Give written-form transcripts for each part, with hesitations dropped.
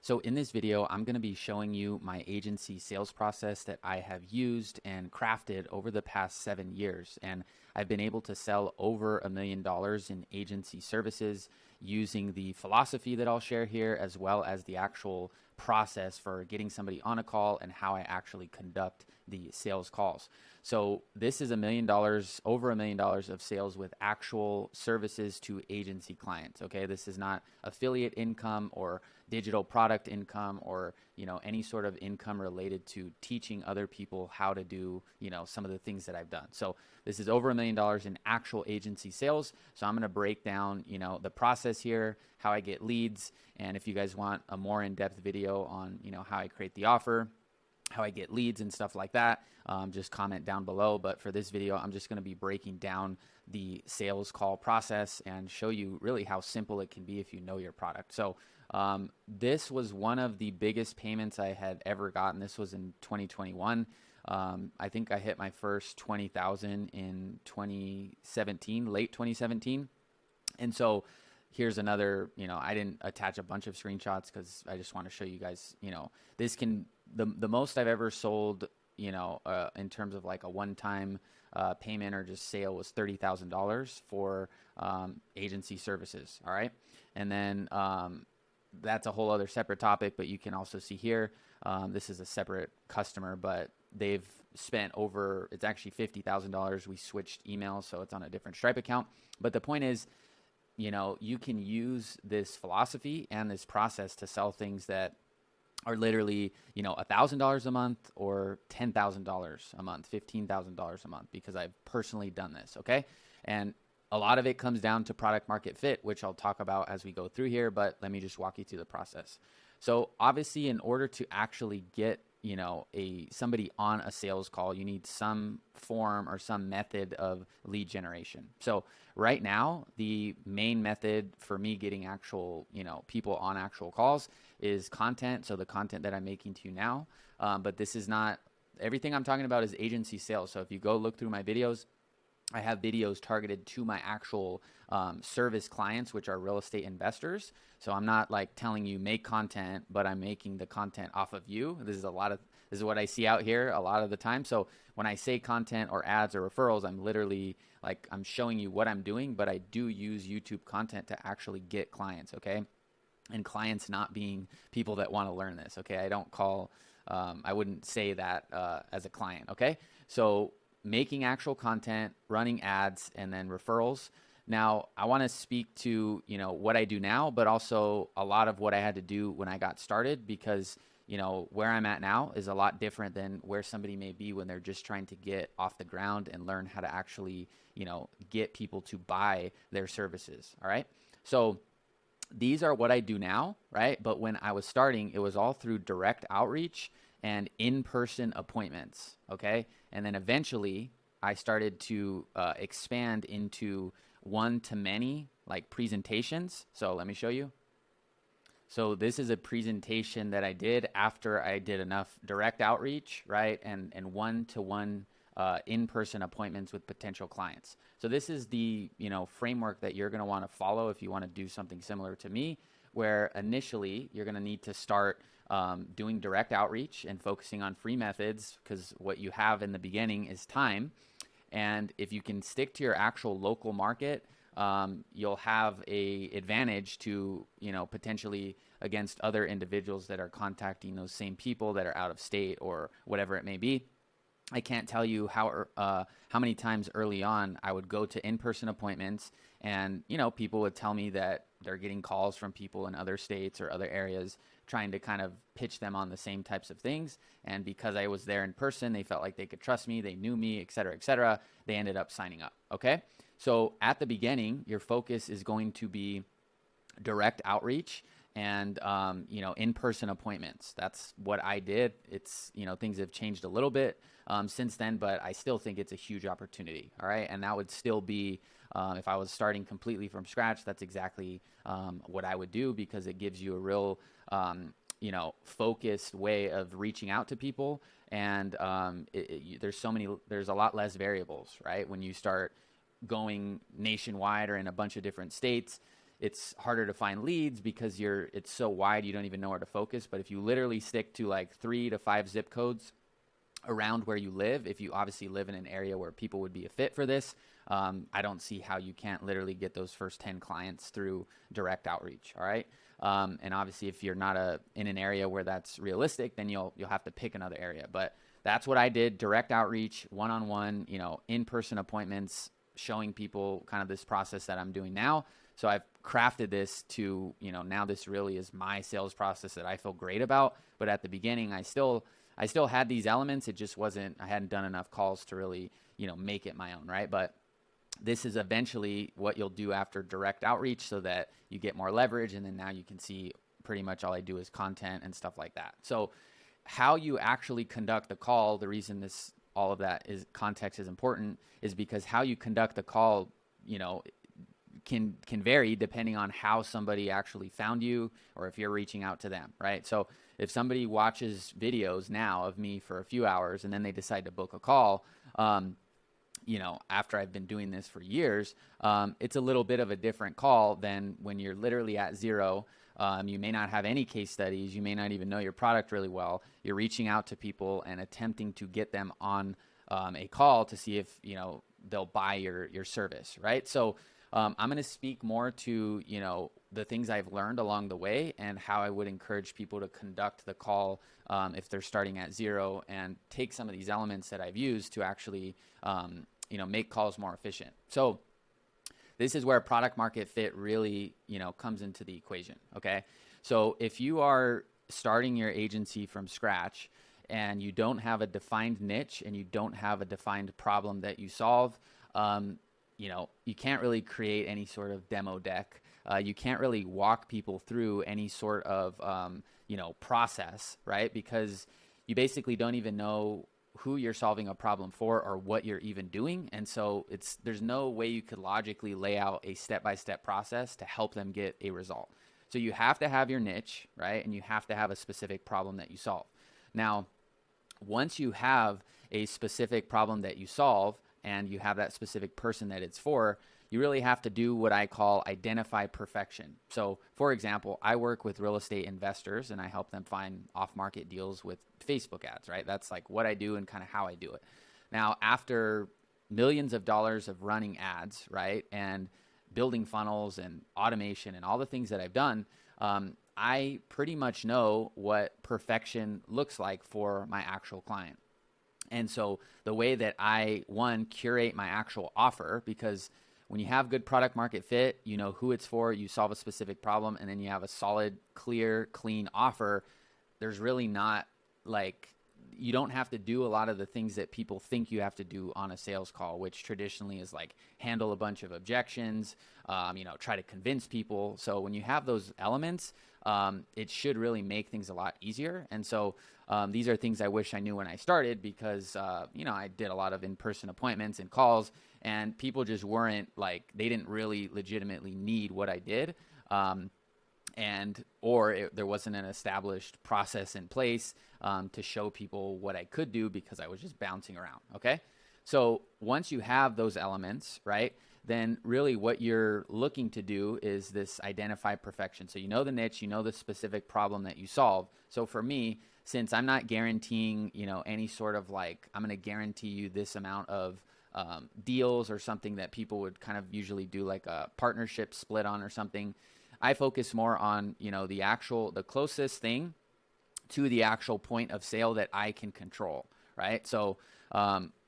So in this video, I'm going to be showing you my agency sales process that I have used and crafted over the past 7 years. And I've been able to sell over $1 million in agency services using the philosophy that I'll share here, as well as the actual process for getting somebody on a call and how I actually conduct the sales calls. So this is $1 million, over $1 million of sales with actual services to agency clients. Okay, this is not affiliate income or digital product income or any sort of income related to teaching other people how to do some of the things that I've done. So this is over $1 million in actual agency sales. So I'm going to break down the process here, how I get leads, and if you guys want a more in-depth video on how I create the offer, how I get leads and stuff like that, just comment down below. But for this video, I'm just going to be breaking down the sales call process and show you really how simple it can be if you know your product. So this was one of the biggest payments I had ever gotten. This was in 2021. I think I hit my first 20,000 in 2017, late 2017. And so here's another, I didn't attach a bunch of screenshots because I just want to show you guys, this can, the most I've ever sold, in terms of like a one-time payment or just sale was $30,000 for agency services. All right. And then that's a whole other separate topic, but you can also see here, this is a separate customer, but they've spent over, it's actually $50,000. We switched emails, so it's on a different Stripe account. But the point is, you can use this philosophy and this process to sell things that are literally, $1,000 a month or $10,000 a month, $15,000 a month, because I've personally done this. Okay. And a lot of it comes down to product market fit, which I'll talk about as we go through here, but let me just walk you through the process. So obviously, in order to actually get somebody on a sales call, you need some form or some method of lead generation. So right now, the main method for me getting actual people on actual calls is content. So the content that I'm making to you now, but this is not everything I'm talking about is agency sales. So if you go look through my videos, I have videos targeted to my actual service clients, which are real estate investors. So I'm not like telling you make content, but I'm making the content off of you. This is what I see out here a lot of the time. So when I say content or ads or referrals, I'm literally like, I'm showing you what I'm doing, but I do use YouTube content to actually get clients. Okay. And clients not being people that want to learn this. Okay. I don't call, I wouldn't say that as a client. Okay. So making actual content, running ads, and then referrals. Now, I want to speak to, what I do now, but also a lot of what I had to do when I got started, because, where I'm at now is a lot different than where somebody may be when they're just trying to get off the ground and learn how to actually, get people to buy their services. All right. So these are what I do now, right? But when I was starting, it was all through direct outreach and in-person appointments, okay? And then eventually I started to expand into one-to-many like presentations. So let me show you. So this is a presentation that I did after I did enough direct outreach, right? And one-to-one in-person appointments with potential clients. So this is the framework that you're going to want to follow if you want to do something similar to me, where initially you're going to need to start doing direct outreach and focusing on free methods, because what you have in the beginning is time. And if you can stick to your actual local market, you'll have a advantage to, potentially against other individuals that are contacting those same people that are out of state or whatever it may be. I can't tell you how many times early on I would go to in-person appointments and, people would tell me that they're getting calls from people in other states or other areas trying to kind of pitch them on the same types of things. And because I was there in person, they felt like they could trust me, they knew me, et cetera, et cetera. They ended up signing up. Okay. So at the beginning, your focus is going to be direct outreach and, in-person appointments. That's what I did. It's, things have changed a little bit since then, but I still think it's a huge opportunity. All right. And that would still be, if I was starting completely from scratch, that's exactly what I would do, because it gives you a real, focused way of reaching out to people. And there's a lot less variables, right? When you start going nationwide or in a bunch of different states, it's harder to find leads because it's so wide you don't even know where to focus. But if you literally stick to like 3 to 5 zip codes around where you live, if you obviously live in an area where people would be a fit for this, I don't see how you can't literally get those first 10 clients through direct outreach. All right. And obviously if you're not in an area where that's realistic, then you'll have to pick another area. But that's what I did: direct outreach, one-on-one, in-person appointments, showing people kind of this process that I'm doing now. So I've crafted this to, now this really is my sales process that I feel great about. But at the beginning, I still had these elements. It just I hadn't done enough calls to really, make it my own, right? But this is eventually what you'll do after direct outreach so that you get more leverage. And then now you can see pretty much all I do is content and stuff like that. So how you actually conduct the call, the reason all of that is context is important, is because how you conduct the call, can vary depending on how somebody actually found you or if you're reaching out to them, right? So if somebody watches videos now of me for a few hours and then they decide to book a call, after I've been doing this for years, it's a little bit of a different call than when you're literally at zero. You may not have any case studies. You may not even know your product really well. You're reaching out to people and attempting to get them on a call to see if, they'll buy your service, right? So I'm going to speak more to, the things I've learned along the way and how I would encourage people to conduct the call if they're starting at zero, and take some of these elements that I've used to actually, make calls more efficient. So this is where product market fit really, comes into the equation. Okay. So if you are starting your agency from scratch and you don't have a defined niche and you don't have a defined problem that you solve, you can't really create any sort of demo deck. You can't really walk people through any sort of, process, right? Because you basically don't even know who you're solving a problem for or what you're even doing. And so there's no way you could logically lay out a step-by-step process to help them get a result. So you have to have your niche, right? And you have to have a specific problem that you solve. Now, once you have a specific problem that you solve and you have that specific person that it's for, you really have to do what I call identify perfection. So for example, I work with real estate investors and I help them find off-market deals with Facebook ads, right? That's like what I do and kind of how I do it. Now, after millions of dollars of running ads, right, and building funnels and automation and all the things that I've done, I pretty much know what perfection looks like for my actual client. And so the way that I, curate my actual offer, because when you have good product market fit, you know who it's for, you solve a specific problem, and then you have a solid, clear, clean offer, there's really not you don't have to do a lot of the things that people think you have to do on a sales call, which traditionally is like handle a bunch of objections, try to convince people. So when you have those elements, it should really make things a lot easier. And so these are things I wish I knew when I started, because, I did a lot of in-person appointments and calls, and people just weren't they didn't really legitimately need what I did. There wasn't an established process in place to show people what I could do, because I was just bouncing around. Okay. So once you have those elements, right, then really what you're looking to do is this identify perfection. So you know the niche, you know the specific problem that you solve. So for me, since I'm not guaranteeing, any sort of I'm going to guarantee you this amount of deals or something that people would kind of usually do like a partnership split on or something, I focus more on, the closest thing to the actual point of sale that I can control, right? So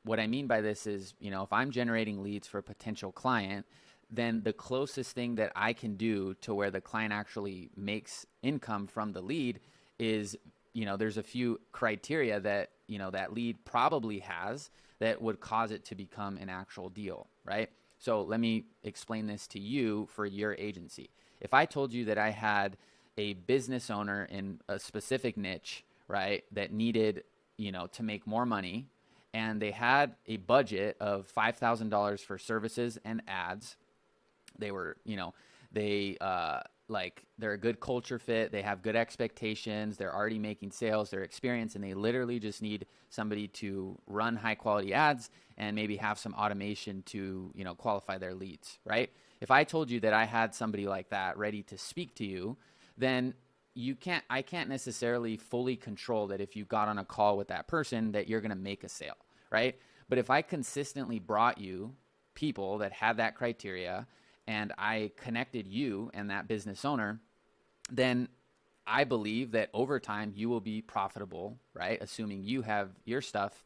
what I mean by this is, if I'm generating leads for a potential client, then the closest thing that I can do to where the client actually makes income from the lead is, there's a few criteria that, that lead probably has that would cause it to become an actual deal, right? So let me explain this to you for your agency. If I told you that I had a business owner in a specific niche, right, that needed, to make more money, and they had a budget of $5,000 for services and ads, they were, like they're a good culture fit, they have good expectations, they're already making sales, they're experienced, and they literally just need somebody to run high quality ads and maybe have some automation to, qualify their leads, right? If I told you that I had somebody like that ready to speak to you, then I can't necessarily fully control that if you got on a call with that person that you're going to make a sale, right? But if I consistently brought you people that had that criteria and I connected you and that business owner, then I believe that over time you will be profitable, right? Assuming you have your stuff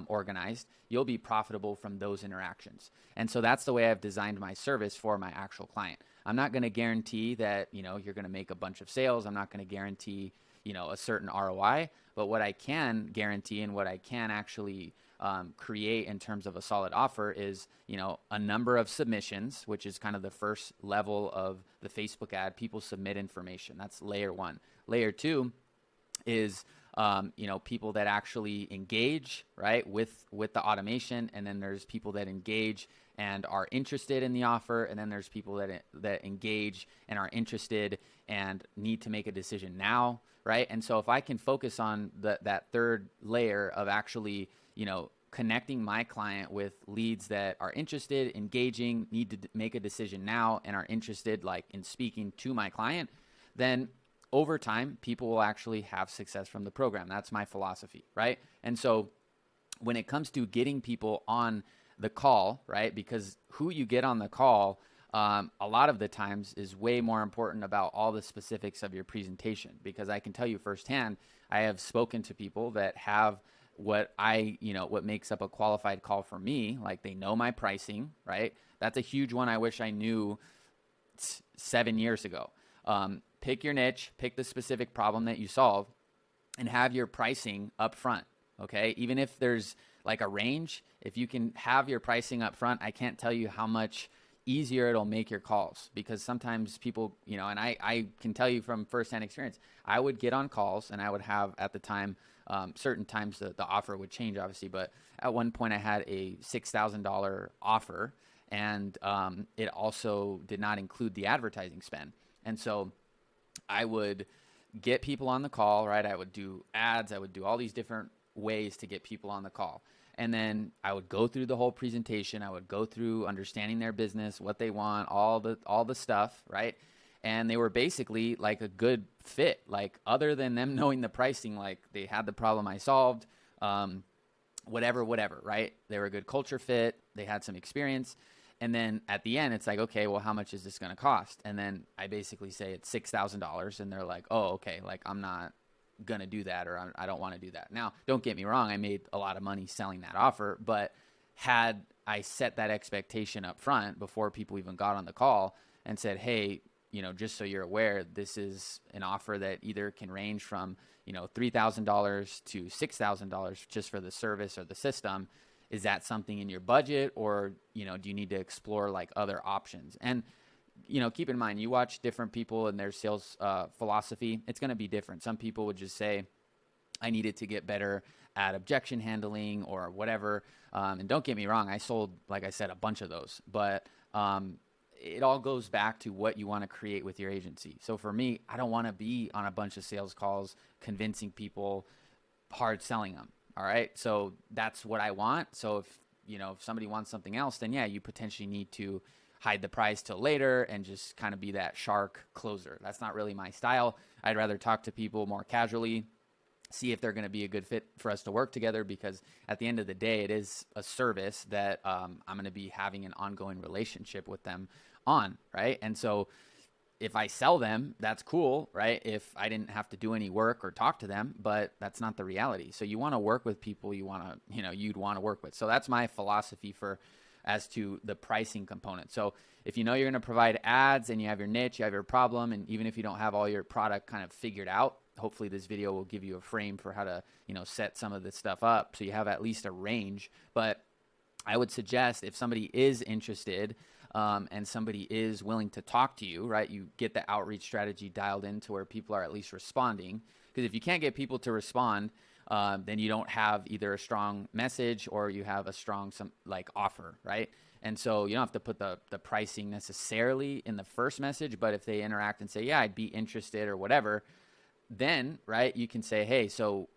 organized, you'll be profitable from those interactions. And so that's the way I've designed my service for my actual client. I'm not going to guarantee that, you're going to make a bunch of sales. I'm not going to guarantee, a certain ROI, but what I can guarantee and what I can actually create in terms of a solid offer is, a number of submissions, which is kind of the first level of the Facebook ad. People submit information. That's layer one. Layer two is, people that actually engage, right, with the automation. And then there's people that engage and are interested in the offer. And then there's people that engage and are interested and need to make a decision now, right? And so if I can focus on that third layer of actually, connecting my client with leads that are interested, engaging, need to make a decision now, and are interested like in speaking to my client, then over time, people will actually have success from the program. That's my philosophy, right? And so when it comes to getting people on the call, right, because who you get on the call, a lot of the times is way more important about all the specifics of your presentation, because I can tell you firsthand, I have spoken to people that have what makes up a qualified call for me. Like they know my pricing, right? That's a huge one. I wish I knew 7 years ago. Pick your niche, pick the specific problem that you solve, and have your pricing up front. Okay. Even if there's like a range, if you can have your pricing up front, I can't tell you how much easier it'll make your calls, because sometimes people, and I can tell you from firsthand experience, I would get on calls and I would have at the time, certain times the offer would change obviously, but at one point I had a $6,000 offer, and it also did not include the advertising spend. And so I would get people on the call, right? I would do ads. I would do all these different ways to get people on the call. And then I would go through the whole presentation. I would go through understanding their business, what they want, all the stuff, right? And they were basically like a good fit. Like other than them knowing the pricing, like they had the problem I solved, whatever, right? They were a good culture fit. They had some experience. And then at the end, it's like, okay, well, how much is this going to cost? And then I basically say it's $6,000, and they're like, oh, okay, like I'm not going to do that, or I don't want to do that. Now, don't get me wrong, I made a lot of money selling that offer, but had I set that expectation up front before people even got on the call and said, hey, just so you're aware, this is an offer that either can range from, $3,000 to $6,000 just for the service or the system. Is that something in your budget, or, do you need to explore like other options? And, keep in mind, you watch different people and their sales philosophy. It's going to be different. Some people would just say, I needed to get better at objection handling or whatever. And don't get me wrong, I sold, like I said, a bunch of those, but it all goes back to what you want to create with your agency. So for me, I don't want to be on a bunch of sales calls, convincing people, hard selling them. All right. So that's what I want. So if somebody wants something else, then yeah, you potentially need to hide the price till later and just kind of be that shark closer. That's not really my style. I'd rather talk to people more casually, see if they're going to be a good fit for us to work together, because at the end of the day, it is a service that I'm going to be having an ongoing relationship with them on. Right. And so if I sell them, that's cool, right? If I didn't have to do any work or talk to them, but that's not the reality. So you want to work with people you'd want to work with. So that's my philosophy as to the pricing component. So if you're going to provide ads and you have your niche, you have your problem, and even if you don't have all your product kind of figured out, hopefully this video will give you a frame for how to, set some of this stuff up so you have at least a range. But I would suggest if somebody is interested, and somebody is willing to talk to you, right? You get the outreach strategy dialed in to where people are at least responding. Because if you can't get people to respond, then you don't have either a strong message or you have a strong offer, right? And so you don't have to put the pricing necessarily in the first message, but if they interact and say, yeah, I'd be interested or whatever, then, right, you can say, hey, so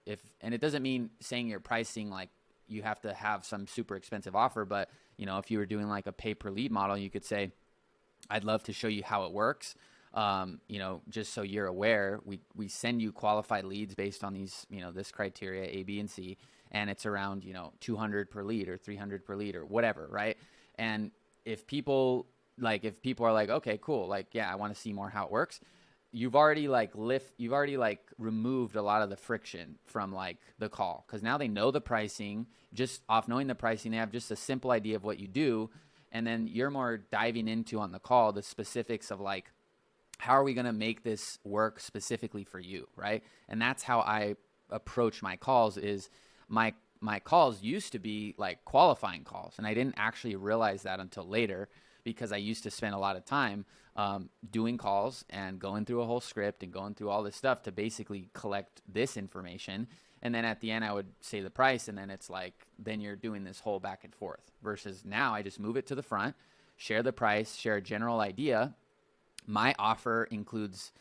and it doesn't mean saying your pricing like you have to have some super expensive offer, but if you were doing like a pay per lead model, you could say, I'd love to show you how it works. Just so you're aware, we send you qualified leads based on these, this criteria A, B, and C, and it's around, 200 per lead or 300 per lead or whatever, right? And if people are like, okay, cool, like, yeah, I want to see more how it works, you've already removed a lot of the friction from like the call, because now they know the pricing. Just off knowing the pricing, they have just a simple idea of what you do, and then you're more diving into on the call the specifics of like, how are we going to make this work specifically for you, right? And that's how I approach my calls. Is my calls used to be like qualifying calls, and I didn't actually realize that until later, because I used to spend a lot of time doing calls and going through a whole script and going through all this stuff to basically collect this information. And then at the end, I would say the price, and then it's like, then you're doing this whole back and forth. Versus now, I just move it to the front, share the price, share a general idea. My offer includes,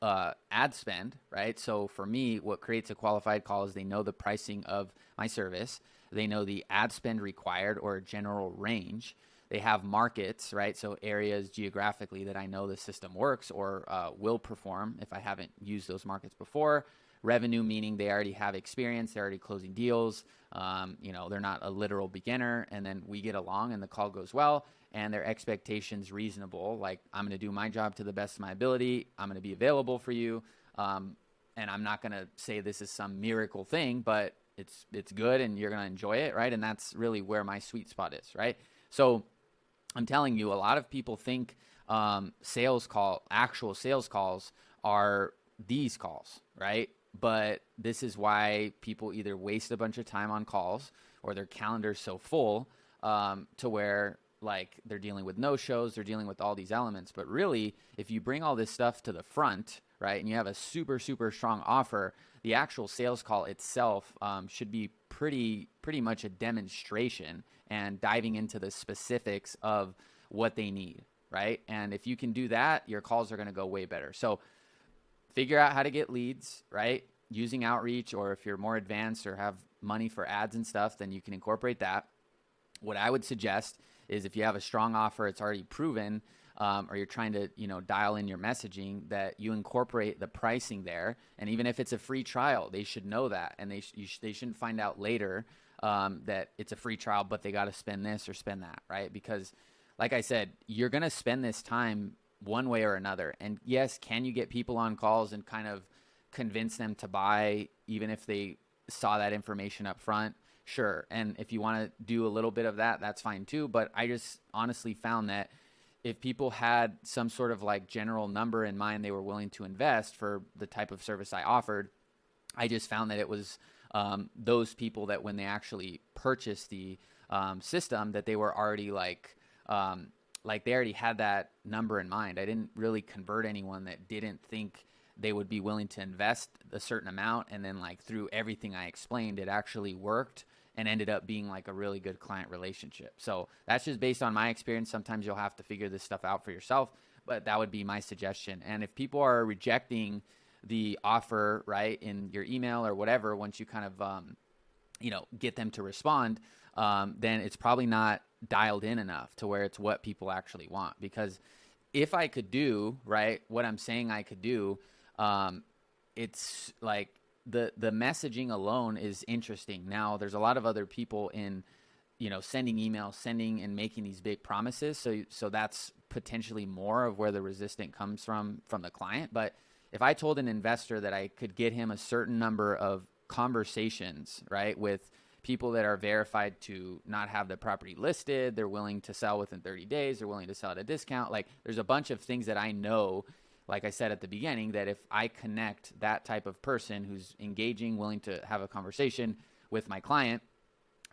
ad spend, right? So for me, what creates a qualified call is they know the pricing of my service. They know the ad spend required or a general range. They have markets, right? So areas geographically that I know the system works or will perform if I haven't used those markets before. Revenue, meaning they already have experience, they're already closing deals. They're not a literal beginner, and then we get along and the call goes well, and their expectations reasonable. Like, I'm going to do my job to the best of my ability. I'm going to be available for you. And I'm not going to say this is some miracle thing, but it's good and you're going to enjoy it, right? And that's really where my sweet spot is, right? So I'm telling you, a lot of people think actual sales calls are these calls, right? But this is why people either waste a bunch of time on calls or their calendar's so full to where like they're dealing with no-shows, they're dealing with all these elements. But really, if you bring all this stuff to the front, right, and you have a super, super strong offer, the actual sales call itself should be pretty much a demonstration and diving into the specifics of what they need, right? And if you can do that, your calls are going to go way better. So figure out how to get leads, right? Using outreach, or if you're more advanced or have money for ads and stuff, then you can incorporate that. What I would suggest is if you have a strong offer, it's already proven, or you're trying to, dial in your messaging, that you incorporate the pricing there. And even if it's a free trial, they should know that. And they shouldn't find out later that it's a free trial, but they got to spend this or spend that, right? Because like I said, you're going to spend this time one way or another. And yes, can you get people on calls and kind of convince them to buy, even if they saw that information up front? Sure. And if you want to do a little bit of that, that's fine too. But I just honestly found that if people had some sort of like general number in mind they were willing to invest for the type of service I offered, I just found that it was those people that when they actually purchased the system, that they were already like they already had that number in mind. I didn't really convert anyone that didn't think they would be willing to invest a certain amount. And then like through everything I explained, it actually worked and ended up being like a really good client relationship. So that's just based on my experience. Sometimes you'll have to figure this stuff out for yourself, but that would be my suggestion. And if people are rejecting the offer, right, in your email or whatever, once you kind of, get them to respond, then it's probably not dialed in enough to where it's what people actually want. Because if I could do, right, what I'm saying I could do, it's like the messaging alone is interesting. Now there's a lot of other people in, sending emails, sending and making these big promises. So that's potentially more of where the resistance comes from the client. But if I told an investor that I could get him a certain number of conversations, right, with people that are verified to not have the property listed, they're willing to sell within 30 days, they're willing to sell at a discount. Like there's a bunch of things that I know, like I said at the beginning, that if I connect that type of person who's engaging, willing to have a conversation with my client,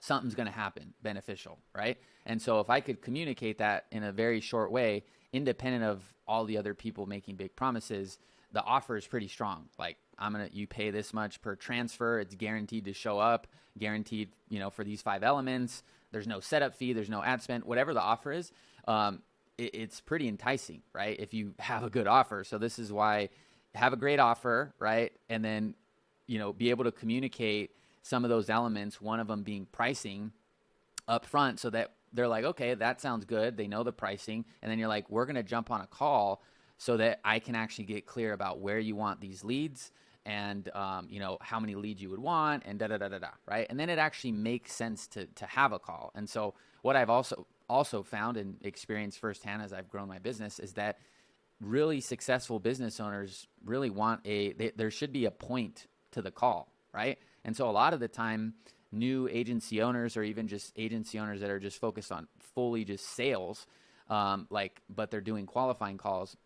something's going to happen beneficial, right? And so if I could communicate that in a very short way, independent of all the other people making big promises, the offer is pretty strong. Like you pay this much per transfer. It's guaranteed to show up, guaranteed, for these 5 elements. There's no setup fee. There's no ad spend, whatever the offer is. It's pretty enticing, right? If you have a good offer. So this is why have a great offer, right? And then, be able to communicate some of those elements, one of them being pricing up front, so that they're like, okay, that sounds good. They know the pricing. And then you're like, we're going to jump on a call so that I can actually get clear about where you want these leads and, how many leads you would want and right? And then it actually makes sense to have a call. And so what I've also found and experienced firsthand as I've grown my business is that really successful business owners really want there should be a point to the call, right? And so a lot of the time, new agency owners or even just agency owners that are just focused on fully just sales, but they're doing qualifying calls,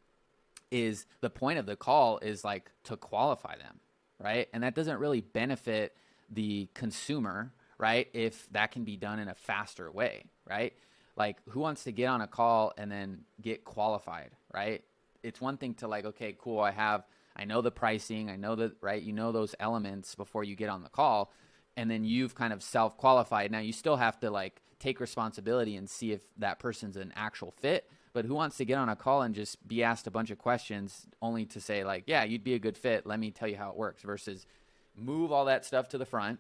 is the point of the call is like to qualify them, right? And that doesn't really benefit the consumer, right? If that can be done in a faster way, right? Like, who wants to get on a call and then get qualified, right? It's one thing to like, okay, cool, I know the pricing, I know that, right? Those elements before you get on the call, and then you've kind of self-qualified. Now you still have to like take responsibility and see if that person's an actual fit, but who wants to get on a call and just be asked a bunch of questions only to say like, yeah, you'd be a good fit, let me tell you how it works, versus move all that stuff to the front.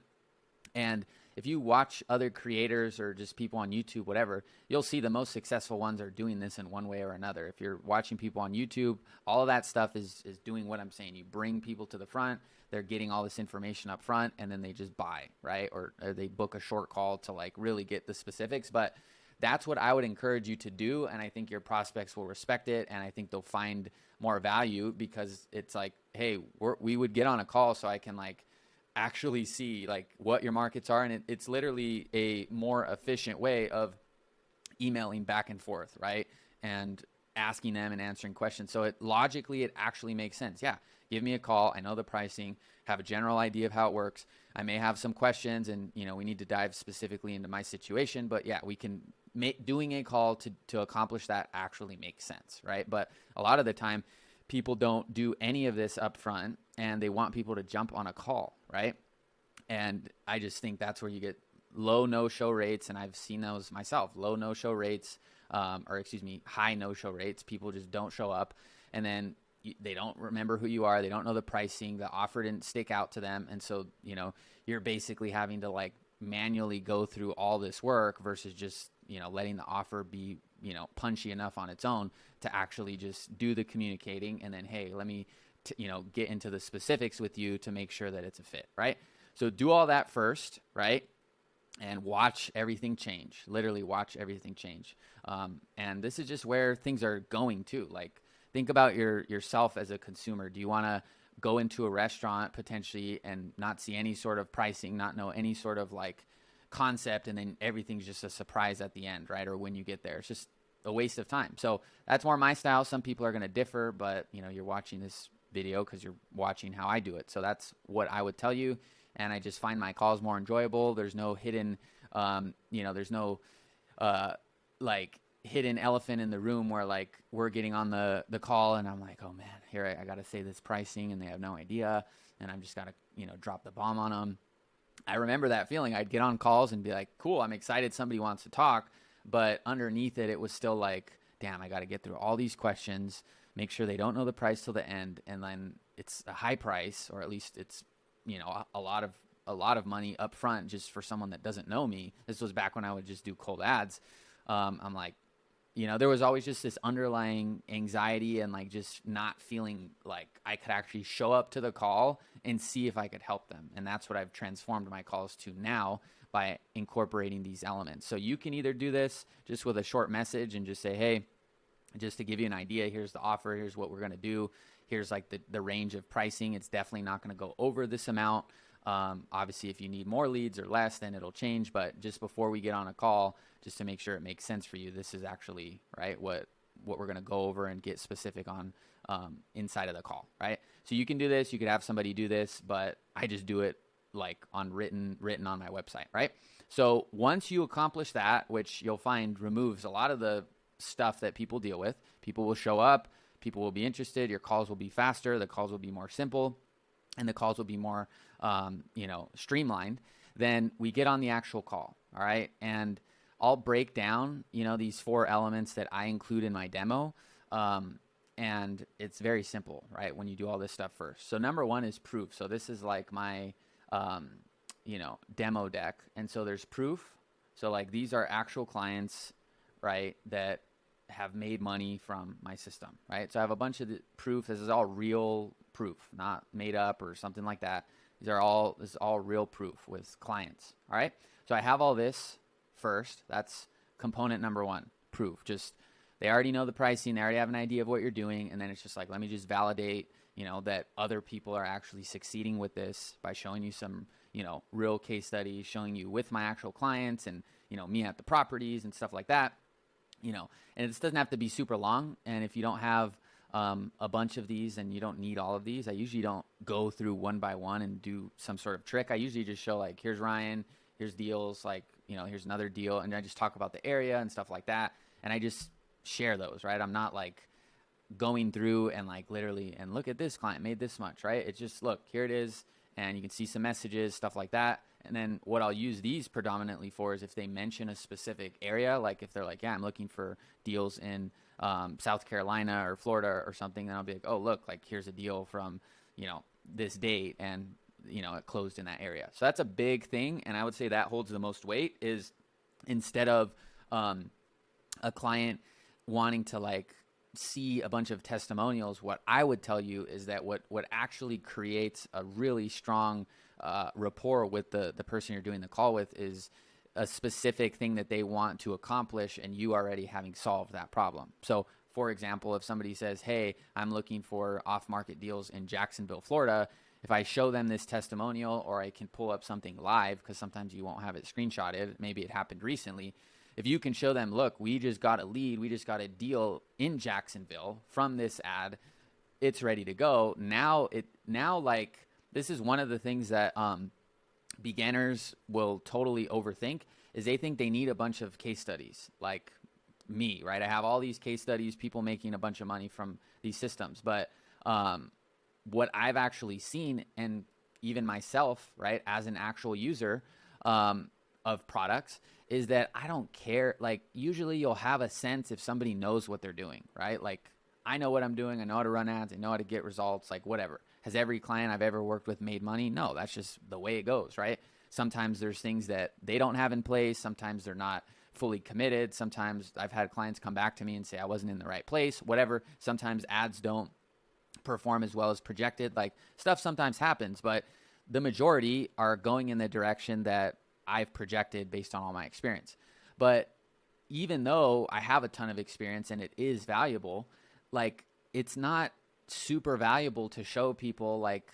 And if you watch other creators or just people on YouTube, whatever, you'll see the most successful ones are doing this in one way or another. If you're watching people on YouTube, all of that stuff is doing what I'm saying. You bring people to the front, they're getting all this information up front, and then they just buy, right? Or they book a short call to like really get the specifics. But that's what I would encourage you to do, and I think your prospects will respect it, and I think they'll find more value, because it's like, hey, we would get on a call so I can like actually see like what your markets are, and it's literally a more efficient way of emailing back and forth, right? And asking them and answering questions. So logically it actually makes sense. Yeah, give me a call. I know the pricing, have a general idea of how it works. I may have some questions, and we need to dive specifically into my situation, but yeah, we can doing a call to accomplish that actually makes sense, right? But a lot of the time people don't do any of this up front, and they want people to jump on a call, right? And I just think that's where you get low no-show rates, and I've seen those myself, low no-show rates, high no-show rates. People just don't show up, and then they don't remember who you are. They don't know the pricing. The offer didn't stick out to them, and so you're basically having to like manually go through all this work versus just letting the offer be punchy enough on its own to actually just do the communicating, and then, hey, let me get into the specifics with you to make sure that it's a fit, right? So do all that first, right? And watch everything change. Literally watch everything change. And this is just where things are going too. Like, think about yourself as a consumer. Do you want to go into a restaurant potentially and not see any sort of pricing, not know any sort of like concept, and then everything's just a surprise at the end, right? Or when you get there, it's just a waste of time. So that's more my style. Some people are going to differ, but you're watching this video because you're watching how I do it. So that's what I would tell you. And I just find my calls more enjoyable. There's no hidden, there's no like hidden elephant in the room where like we're getting on the call and I'm like, oh man, here I got to say this pricing and they have no idea. And I'm just got to, drop the bomb on them. I remember that feeling. I'd get on calls and be like, cool, I'm excited somebody wants to talk. But underneath it, it was still like, damn, I got to get through all these questions, make sure they don't know the price till the end. And then it's a high price, or at least it's, a lot of money up front just for someone that doesn't know me. This was back when I would just do cold ads. I'm like, there was always just this underlying anxiety and like just not feeling like I could actually show up to the call and see if I could help them. And that's what I've transformed my calls to now by incorporating these elements. So you can either do this just with a short message and just say, hey, just to give you an idea, here's the offer, here's what we're going to do. Here's like the range of pricing. It's definitely not going to go over this amount. Obviously, if you need more leads or less, then it'll change. But just before we get on a call, just to make sure it makes sense for you, this is actually right what we're going to go over and get specific on inside of the call, right? So you can do this. You could have somebody do this, but I just do it like on written on my website, right? So once you accomplish that, which you'll find removes a lot of the stuff that people deal with, people will show up, people will be interested, your calls will be faster, the calls will be more simple. and the calls will be more, streamlined, then we get on the actual call. All right. And I'll break down, these 4 elements that I include in my demo. And it's very simple, right? When you do all this stuff first. So number 1 is proof. So this is like my, demo deck. And so there's proof. So like these are actual clients, right, that have made money from my system, right? So I have a bunch of the proof. This is all real proof, not made up or something like that. This is all real proof with clients. All right. So I have all this first. That's component number 1, proof. Just they already know the pricing. They already have an idea of what you're doing. And then it's just like, let me just validate, that other people are actually succeeding with this by showing you some, real case studies, showing you with my actual clients and, me at the properties and stuff like that. And this doesn't have to be super long. And if you don't have a bunch of these and you don't need all of these, I usually don't go through one by one and do some sort of trick. I usually just show like, here's Ryan, here's deals, like, here's another deal. And I just talk about the area and stuff like that. And I just share those, right? I'm not like going through and like literally, and look at this client made this much, right? It's just, look, here it is. And you can see some messages, stuff like that. And then what I'll use these predominantly for is if they mention a specific area, like if they're like, yeah, I'm looking for deals in South Carolina or Florida or something, then I'll be like, oh, look, like here's a deal from, this date and, it closed in that area. So that's a big thing. And I would say that holds the most weight is instead of a client wanting to like see a bunch of testimonials, what I would tell you is that what actually creates a really strong rapport with the person you're doing the call with is a specific thing that they want to accomplish and you already having solved that problem. So for example, if somebody says, hey, I'm looking for off-market deals in Jacksonville, Florida, if I show them this testimonial or I can pull up something live, because sometimes you won't have it screenshotted, maybe it happened recently. If you can show them, look, we just got a lead, we just got a deal in Jacksonville from this ad, it's ready to go. Now like this is one of the things that beginners will totally overthink is they think they need a bunch of case studies like me, right? I have all these case studies, people making a bunch of money from these systems. But what I've actually seen, and even myself, right, as an actual user of products, is that I don't care. Like usually you'll have a sense if somebody knows what they're doing, right? Like I know what I'm doing. I know how to run ads. I know how to get results, like whatever. Has every client I've ever worked with made money? No, that's just the way it goes, right? Sometimes there's things that they don't have in place. Sometimes they're not fully committed. Sometimes I've had clients come back to me and say I wasn't in the right place, whatever. Sometimes ads don't perform as well as projected. Like stuff sometimes happens, but the majority are going in the direction that I've projected based on all my experience. But even though I have a ton of experience and it is valuable, like it's not super valuable to show people like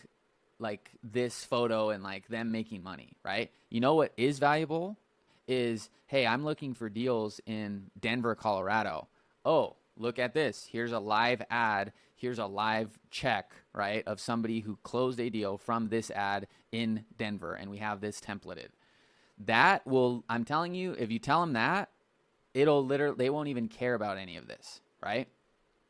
this photo and like them making money, right? You know what is valuable is, hey, I'm looking for deals in Denver, Colorado. Oh, look at this. Here's a live ad. Here's a live check, right, of somebody who closed a deal from this ad in Denver, and we have this templated. That will, I'm telling you, if you tell them that, it'll literally, they won't even care about any of this, right?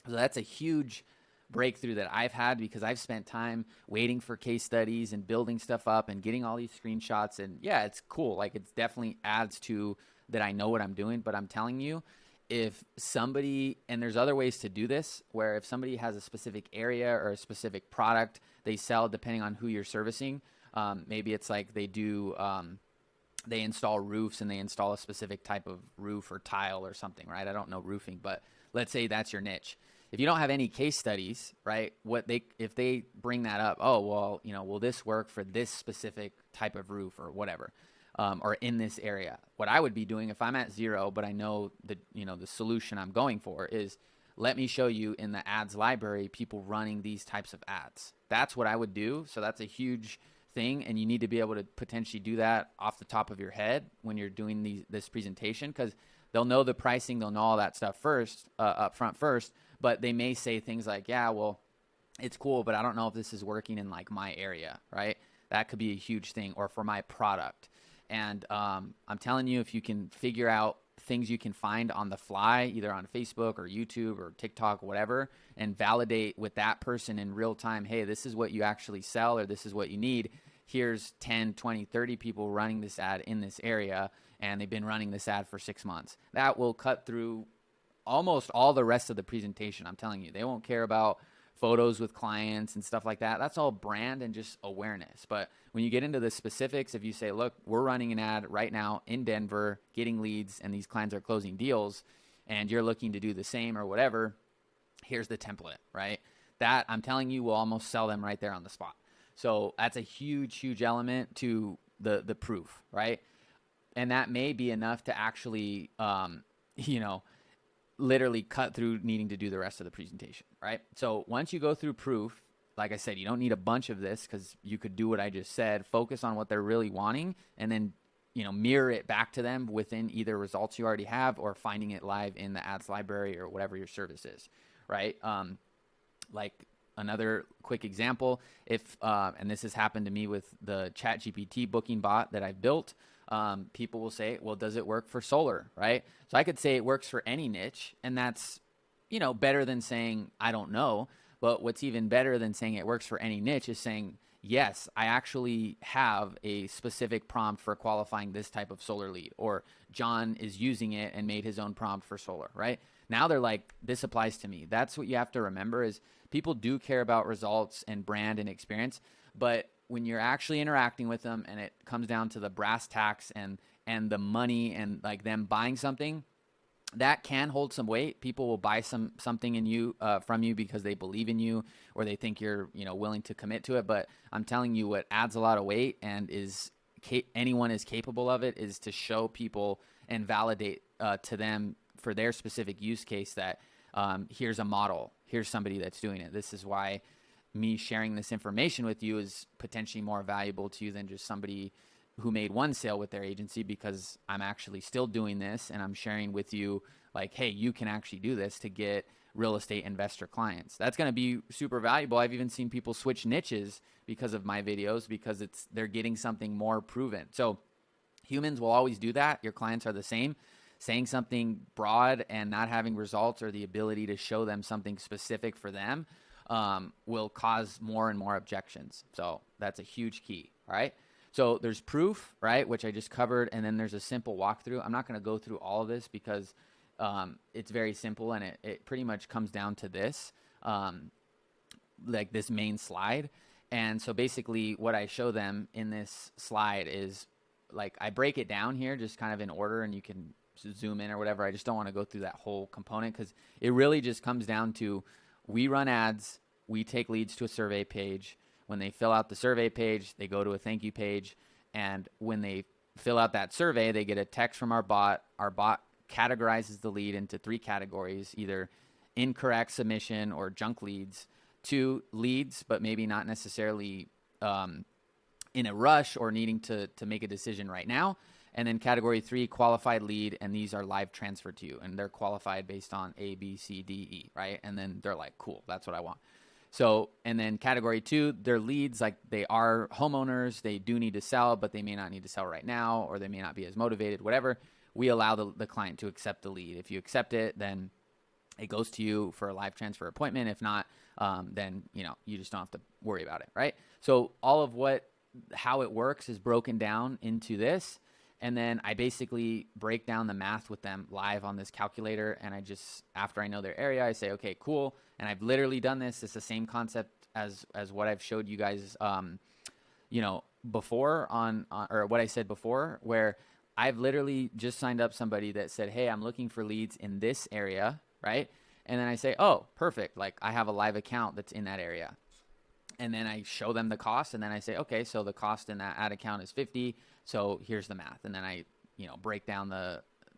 So that's a huge breakthrough that I've had because I've spent time waiting for case studies and building stuff up and getting all these screenshots. And yeah, it's cool. Like it definitely adds to that I know what I'm doing. But I'm telling you, if somebody, and there's other ways to do this, where if somebody has a specific area or a specific product they sell, depending on who you're servicing, maybe it's like they do, they install roofs and they install a specific type of roof or tile or something, right? I don't know roofing, but let's say that's your niche. If you don't have any case studies, right, if they bring that up, oh, well, will this work for this specific type of roof or whatever, or in this area? What I would be doing if I'm at zero, but I know the solution I'm going for is, let me show you in the ads library, people running these types of ads. That's what I would do. So that's a huge thing. And you need to be able to potentially do that off the top of your head when you're doing this presentation, because they'll know the pricing, they'll know all that stuff first, up front first. But they may say things like, yeah, well, it's cool, but I don't know if this is working in like my area, right? That could be a huge thing, or for my product. And I'm telling you, if you can figure out things you can find on the fly, either on Facebook or YouTube or TikTok, whatever, and validate with that person in real time, hey, this is what you actually sell, or this is what you need. Here's 10, 20, 30 people running this ad in this area, and they've been running this ad for 6 months. That will cut through almost all the rest of the presentation. I'm telling you, they won't care about photos with clients and stuff like that. That's all brand and just awareness. But when you get into the specifics, if you say, look, we're running an ad right now in Denver, getting leads, and these clients are closing deals, and you're looking to do the same or whatever, here's the template, right? That, I'm telling you, will almost sell them right there on the spot. So that's a huge, huge element to the proof, right? And that may be enough to actually, literally cut through needing to do the rest of the presentation, right? So once you go through proof, like I said, you don't need a bunch of this because you could do what I just said, focus on what they're really wanting, and then, mirror it back to them within either results you already have or finding it live in the ads library or whatever your service is, right? Like another quick example, if, and this has happened to me with the ChatGPT booking bot that I've built, people will say, well, does it work for solar, right? So I could say it works for any niche, and that's, better than saying, I don't know. But what's even better than saying it works for any niche is saying, yes, I actually have a specific prompt for qualifying this type of solar lead, or John is using it and made his own prompt for solar, right? Now they're like, this applies to me. That's what you have to remember is people do care about results and brand and experience, but when you're actually interacting with them and it comes down to the brass tacks and the money and like them buying something, that can hold some weight. People will buy something in you from you because they believe in you or they think you're willing to commit to it. But I'm telling you, what adds a lot of weight and is anyone is capable of it is to show people and validate to them for their specific use case that here's a model, here's somebody that's doing it. This is why me sharing this information with you is potentially more valuable to you than just somebody who made one sale with their agency, because I'm actually still doing this and I'm sharing with you like, hey, you can actually do this to get real estate investor clients. That's going to be super valuable. I've even seen people switch niches because of my videos because they're getting something more proven. So humans will always do that. Your clients are the same. Saying something broad and not having results or the ability to show them something specific for them will cause more and more objections. So that's a huge key. All right. So there's proof, right, which I just covered, and then there's a simple walkthrough. I'm not going to go through all of this because it's very simple, and it pretty much comes down to this, like this main slide. And so basically what I show them in this slide is like I break it down here just kind of in order, and you can zoom in or whatever. I just don't want to go through that whole component because it really just comes down to we run ads, we take leads to a survey page. When they fill out the survey page, they go to a thank you page. And when they fill out that survey, they get a text from our bot. Our bot categorizes the lead into 3 categories, either incorrect submission or junk leads, 2 leads, but maybe not necessarily in a rush or needing to make a decision right now. And then category 3, qualified lead. And these are live transferred to you. And they're qualified based on A, B, C, D, E, right? And then they're like, cool, that's what I want. So, and then category 2, they're leads, like they are homeowners, they do need to sell, but they may not need to sell right now, or they may not be as motivated, whatever. We allow the client to accept the lead. If you accept it, then it goes to you for a live transfer appointment. If not, then, you just don't have to worry about it, right? So all of how it works is broken down into this. And then I basically break down the math with them live on this calculator. And I just, after I know their area, I say, okay, cool. And I've literally done this. It's the same concept as what I've showed you guys, before or what I said before, where I've literally just signed up somebody that said, hey, I'm looking for leads in this area, right? And then I say, oh, perfect. Like I have a live account that's in that area. And then I show them the cost, and then I say, okay, so the cost in that ad account is 50. So here's the math. And then I, break down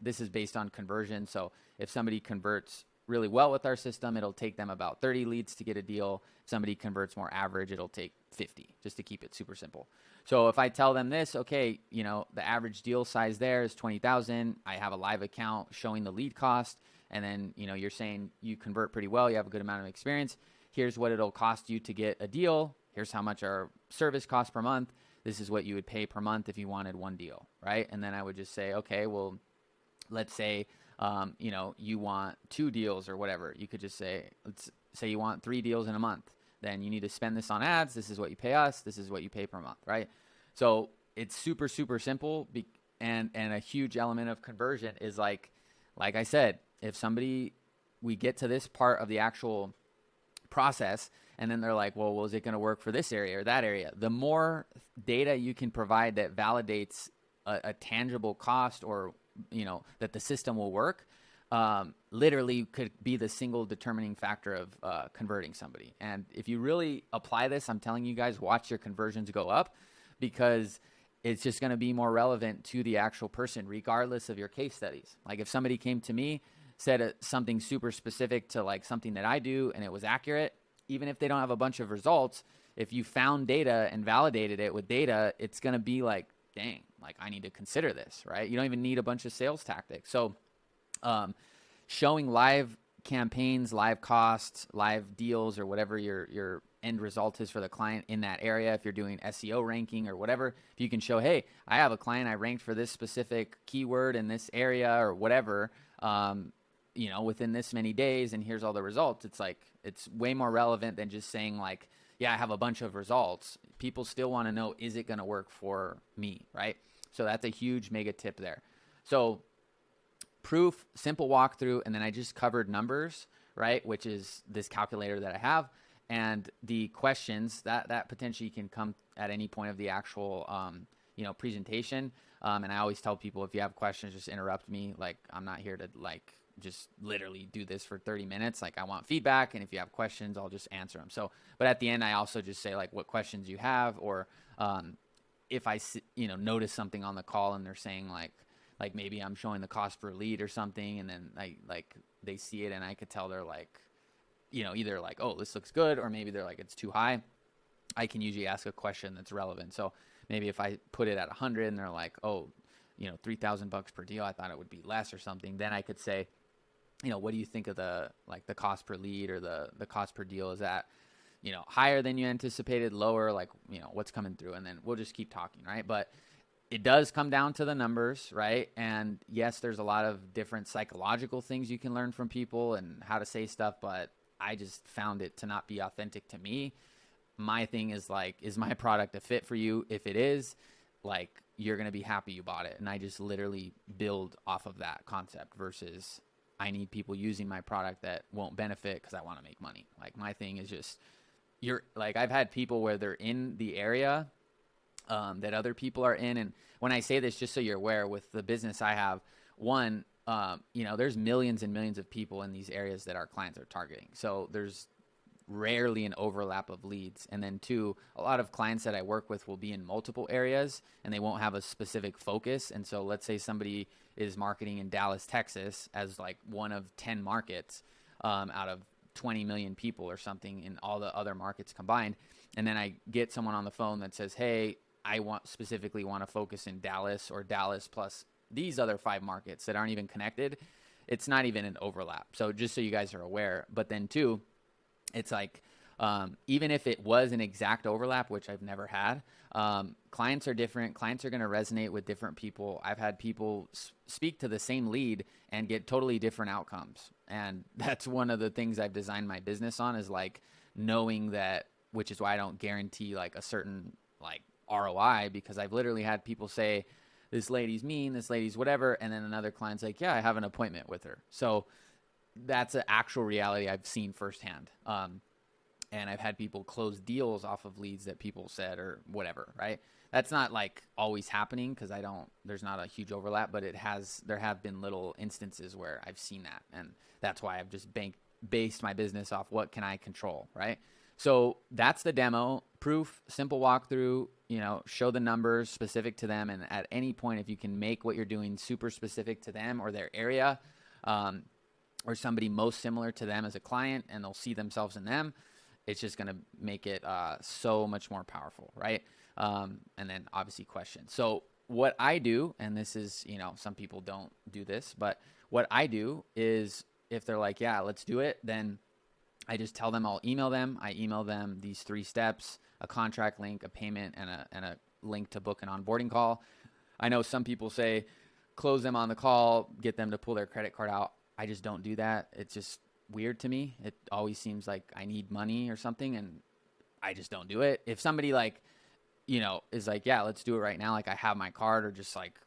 this is based on conversion. So if somebody converts really well with our system, it'll take them about 30 leads to get a deal. If somebody converts more average, it'll take 50, just to keep it super simple. So if I tell them this, okay, the average deal size there is 20,000. I have a live account showing the lead cost. And then, you're saying you convert pretty well. You have a good amount of experience. Here's what it'll cost you to get a deal. Here's how much our service costs per month. This is what you would pay per month if you wanted one deal, right? And then I would just say, okay, well, let's say, you want 2 deals or whatever. You could just say, let's say you want 3 deals in a month. Then you need to spend this on ads. This is what you pay us. This is what you pay per month, right? So it's super, super simple. And a huge element of conversion is like I said, if we get to this part of the actual process and then they're like, well, is it going to work for this area or that area? The more data you can provide that validates a tangible cost, or that the system will work, literally could be the single determining factor of converting somebody. And if you really apply this, I'm telling you guys, watch your conversions go up, because it's just going to be more relevant to the actual person, regardless of your case studies. Like if somebody came to me, said something super specific to like something that I do, and it was accurate, even if they don't have a bunch of results, if you found data and validated it with data, it's going to be like, dang, like I need to consider this, right? You don't even need a bunch of sales tactics. So showing live campaigns, live costs, live deals, or whatever your end result is for the client in that area. If you're doing SEO ranking or whatever, if you can show, hey, I have a client, I ranked for this specific keyword in this area or whatever, within this many days, and here's all the results. It's like, it's way more relevant than just saying like, yeah, I have a bunch of results. People still want to know, is it going to work for me, right? So that's a huge mega tip there. So proof, simple walkthrough, and then I just covered numbers, right? Which is this calculator that I have, and the questions that potentially can come at any point of the actual, presentation. And I always tell people, if you have questions, just interrupt me. Like, I'm not here to like just literally do this for 30 minutes. Like, I want feedback, and if you have questions, I'll just answer them. So, but at the end, I also just say like what questions you have, or if I notice something on the call and they're saying like maybe I'm showing the cost per lead or something, and then they see it, and I could tell they're like, either like, oh, this looks good, or maybe they're like, it's too high. I can usually ask a question that's relevant. So maybe if I put it at 100 and they're like, oh, $3,000 per deal, I thought it would be less or something, then I could say, what do you think of the cost per lead, or the cost per deal? Is that, higher than you anticipated, lower, like, what's coming through? And then we'll just keep talking, right? But it does come down to the numbers, right? And yes, there's a lot of different psychological things you can learn from people and how to say stuff, but I just found it to not be authentic to me. My thing is like, is my product a fit for you? If it is, like, you're going to be happy you bought it. And I just literally build off of that concept, versus I need people using my product that won't benefit because I want to make money. Like, my thing is just, I've had people where they're in the area that other people are in. And when I say this, just so you're aware, with the business I have, one, there's millions and millions of people in these areas that our clients are targeting. So there's rarely an overlap of leads. And then two, a lot of clients that I work with will be in multiple areas and they won't have a specific focus. And so let's say somebody is marketing in Dallas, Texas as like one of 10 markets out of 20 million people or something in all the other markets combined. And then I get someone on the phone that says, hey, I specifically want to focus in Dallas, or Dallas plus these other 5 markets that aren't even connected. It's not even an overlap. So just so you guys are aware. But then two, it's like, even if it was an exact overlap, which I've never had, clients are different. Clients are going to resonate with different people. I've had people speak to the same lead and get totally different outcomes. And that's one of the things I've designed my business on, is like knowing that, which is why I don't guarantee like a certain like ROI, because I've literally had people say, this lady's mean, this lady's whatever. And then another client's like, yeah, I have an appointment with her. So that's an actual reality I've seen firsthand. And I've had people close deals off of leads that people said or whatever, right? That's not like always happening, because there's not a huge overlap, but there have been little instances where I've seen that. And that's why I've just based my business off what can I control, right? So that's the demo. Proof, simple walkthrough, show the numbers specific to them. And at any point, if you can make what you're doing super specific to them or their area, or somebody most similar to them as a client, and they'll see themselves in them, it's just going to make it so much more powerful, right? And then obviously questions. So what I do, and this is, some people don't do this, but what I do is, if they're like, yeah, let's do it, then I just tell them I'll email them. I email them these 3 steps: a contract link, a payment, and a link to book an onboarding call. I know some people say, close them on the call, get them to pull their credit card out. I just don't do that. It's just weird to me. It always seems like I need money or something, and I just don't do it. If somebody like, is like, yeah, let's do it right now, like I have my card, or just like,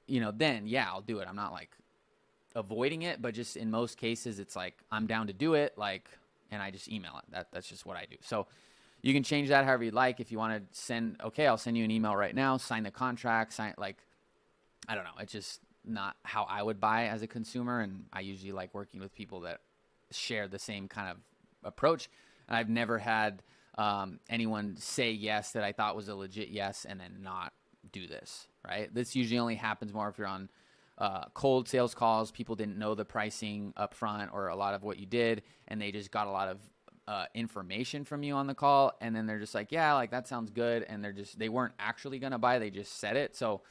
then yeah, I'll do it. I'm not like avoiding it, but just in most cases, it's like I'm down to do it, like, and I just email it. That's just what I do. So you can change that however you'd like. If you want to send, okay, I'll send you an email right now, sign the contract, like, I don't know. It's just not how I would buy as a consumer. And I usually like working with people that share the same kind of approach. And I've never had anyone say yes that I thought was a legit yes and then not do this, right? This usually only happens more if you're on cold sales calls. People didn't know the pricing up front or a lot of what you did, and they just got a lot of information from you on the call, and then they're just like, yeah, like that sounds good, and they weren't actually going to buy, they just said it. So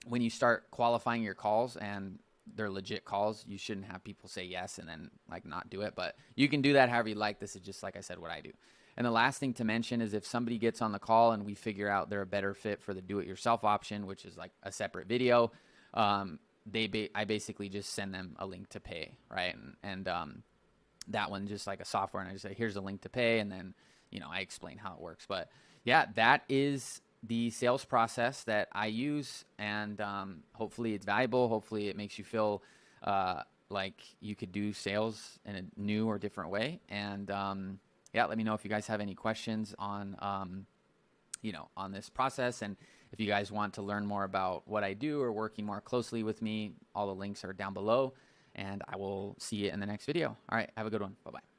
when you start qualifying your calls and they're legit calls, you shouldn't have people say yes and then like not do it, but you can do that however you like. This is just, like I said, what I do. And the last thing to mention is if somebody gets on the call and we figure out they're a better fit for the do-it-yourself option, which is like a separate video, I basically just send them a link to pay, right? And that one just like a software, and I just say, here's a link to pay, and then I explain how it works. But yeah, that is the sales process that I use, and hopefully it's valuable. Hopefully it makes you feel like you could do sales in a new or different way. And yeah, let me know if you guys have any questions on on this process. And if you guys want to learn more about what I do or working more closely with me, all the links are down below, and I will see you in the next video. All right, have a good one. Bye-bye.